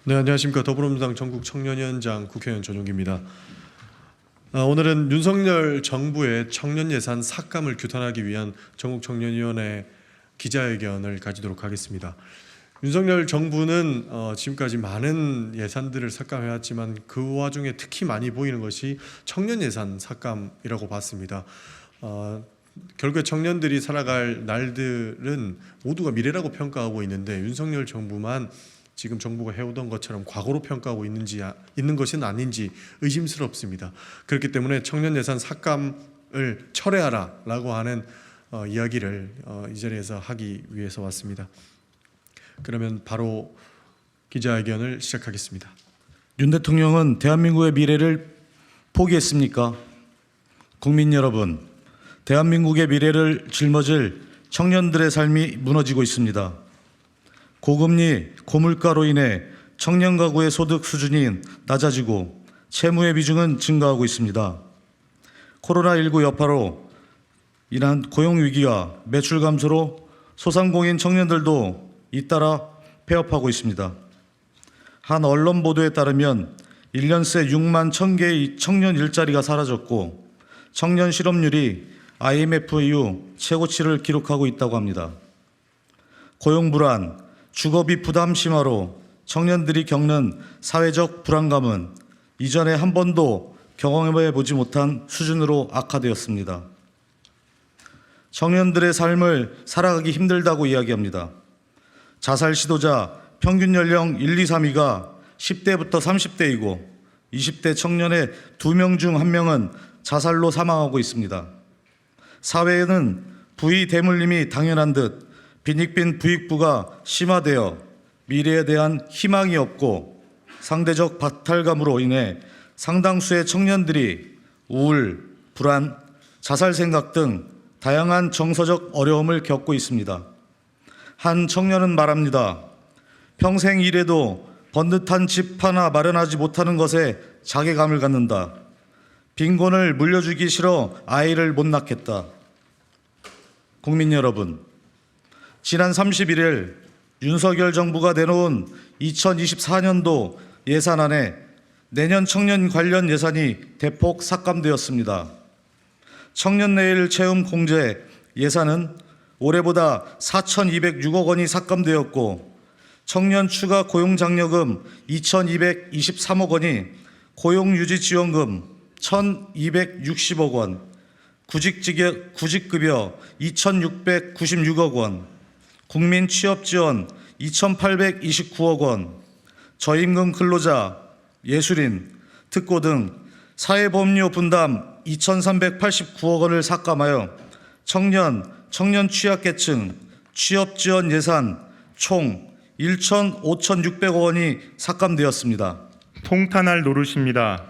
네, 안녕하십니까. 더불어민주당 전국청년위원장 국회의원 전용기입니다. 오늘은 윤석열 정부의 청년 예산 삭감을 규탄하기 위한 전국청년위원회 기자회견을 가지도록 하겠습니다. 윤석열 정부는 지금까지 많은 예산들을 삭감해왔지만 그 와중에 특히 많이 보이는 것이 청년 예산 삭감이라고 봤습니다. 결국에 청년들이 살아갈 날들은 모두가 미래라고 평가하고 있는데 윤석열 정부만 지금 정부가 해오던 것처럼 과거로 평가하고 있는 것은 아닌지 의심스럽습니다. 그렇기 때문에 청년 예산 삭감을 철회하라라고 하는 이야기를 이 자리에서 하기 위해서 왔습니다. 그러면 바로 기자회견을 시작하겠습니다. 윤 대통령은 대한민국의 미래를 포기했습니까? 국민 여러분, 대한민국의 미래를 짊어질 청년들의 삶이 무너지고 있습니다. 고금리, 고물가로 인해 청년 가구의 소득 수준이 낮아지고 채무의 비중은 증가하고 있습니다. 코로나19 여파로 인한 고용 위기와 매출 감소로 소상공인 청년들도 잇따라 폐업하고 있습니다. 한 언론 보도에 따르면 1년 새 6만 1,000개의 청년 일자리가 사라졌고 청년 실업률이 IMF 이후 최고치를 기록하고 있다고 합니다. 고용 불안, 주거비 부담 심화로 청년들이 겪는 사회적 불안감은 이전에 한 번도 경험해 보지 못한 수준으로 악화되었습니다. 청년들의 삶을 살아가기 힘들다고 이야기합니다. 자살 시도자 평균 연령 1, 2, 3위가 10대부터 30대이고 20대 청년의 2명 중 1명은 자살로 사망하고 있습니다. 사회에는 부의 대물림이 당연한 듯 빈익빈 부익부가 심화되어 미래에 대한 희망이 없고 상대적 박탈감으로 인해 상당수의 청년들이 우울, 불안, 자살 생각 등 다양한 정서적 어려움을 겪고 있습니다. 한 청년은 말합니다. 평생 일해도 번듯한 집 하나 마련하지 못하는 것에 자괴감을 갖는다. 빈곤을 물려주기 싫어 아이를 못 낳겠다. 국민 여러분, 지난 31일 윤석열 정부가 내놓은 2024년도 예산안에 내년 청년 관련 예산이 대폭 삭감되었습니다. 청년 내일 채움 공제 예산은 올해보다 4,206억 원이 삭감되었고 청년 추가 고용장려금 2,223억 원이 고용유지지원금 1,260억 원, 구직급여 2,696억 원, 국민 취업지원 2,829억 원, 저임금 근로자, 예술인, 특고 등 사회보험료 분담 2,389억 원을 삭감하여 청년 취약계층 취업지원 예산 총 5,600억 원이 삭감되었습니다. 통탄할 노릇입니다.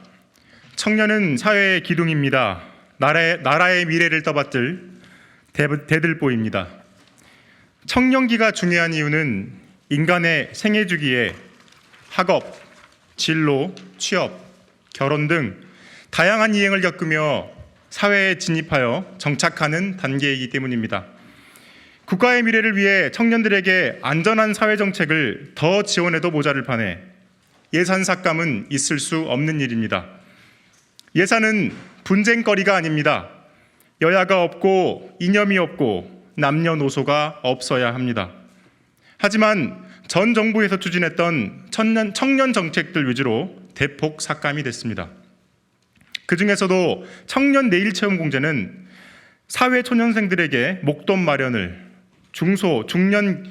청년은 사회의 기둥입니다. 나라의 미래를 떠받들 대들보입니다. 청년기가 중요한 이유는 인간의 생애 주기에 학업, 진로, 취업, 결혼 등 다양한 이행을 겪으며 사회에 진입하여 정착하는 단계이기 때문입니다. 국가의 미래를 위해 청년들에게 안전한 사회정책을 더 지원해도 모자를 판에 예산 삭감은 있을 수 없는 일입니다. 예산은 분쟁거리가 아닙니다. 여야가 없고 이념이 없고 남녀노소가 없어야 합니다. 하지만 전 정부에서 추진했던 청년 정책들 위주로 대폭 삭감이 됐습니다. 그중에서도 청년 내일 채움 공제는 사회 초년생들에게 목돈 마련을, 중소, 중년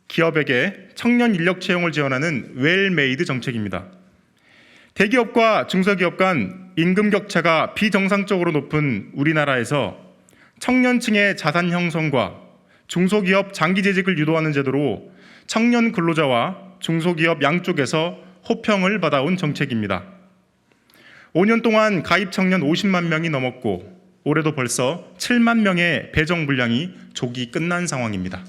기업에게 청년 인력 채용을 지원하는 웰메이드 정책입니다. 대기업과 중소기업 간 임금 격차가 비정상적으로 높은 우리나라에서 청년층의 자산 형성과 중소기업 장기 재직을 유도하는 제도로 청년 근로자와 중소기업 양쪽에서 호평을 받아온 정책입니다. 5년 동안 가입 청년 50만 명이 넘었고 올해도 벌써 7만 명의 배정 물량이 조기 끝난 상황입니다.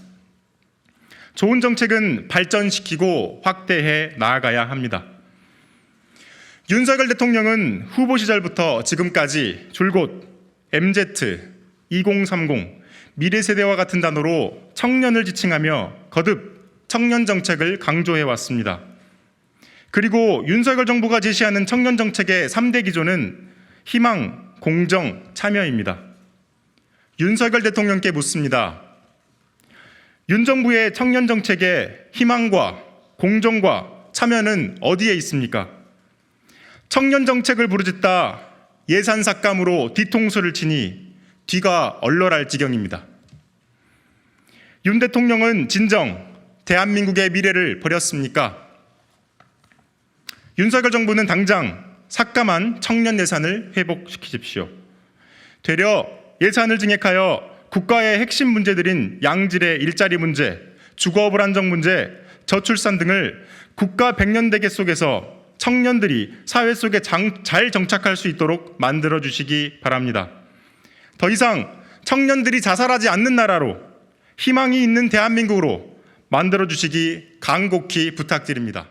좋은 정책은 발전시키고 확대해 나아가야 합니다. 윤석열 대통령은 후보 시절부터 지금까지 줄곧 MZ, 2030, 미래세대와 같은 단어로 청년을 지칭하며 거듭 청년 정책을 강조해 왔습니다. 그리고 윤석열 정부가 제시하는 청년 정책의 3대 기조는 희망, 공정, 참여입니다. 윤석열 대통령께 묻습니다. 윤 정부의 청년 정책의 희망과 공정과 참여는 어디에 있습니까? 청년 정책을 부르짖다 예산 삭감으로 뒤통수를 치니 뒤가 얼얼할 지경입니다. 윤 대통령은 진정 대한민국의 미래를 버렸습니까? 윤석열 정부는 당장 삭감한 청년 예산을 회복시키십시오. 되려 예산을 증액하여 국가의 핵심 문제들인 양질의 일자리 문제, 주거 불안정 문제, 저출산 등을 국가 백년대계 속에서 청년들이 사회 속에 잘 정착할 수 있도록 만들어 주시기 바랍니다. 더 이상 청년들이 자살하지 않는 나라로, 희망이 있는 대한민국으로 만들어 주시기 간곡히 부탁드립니다.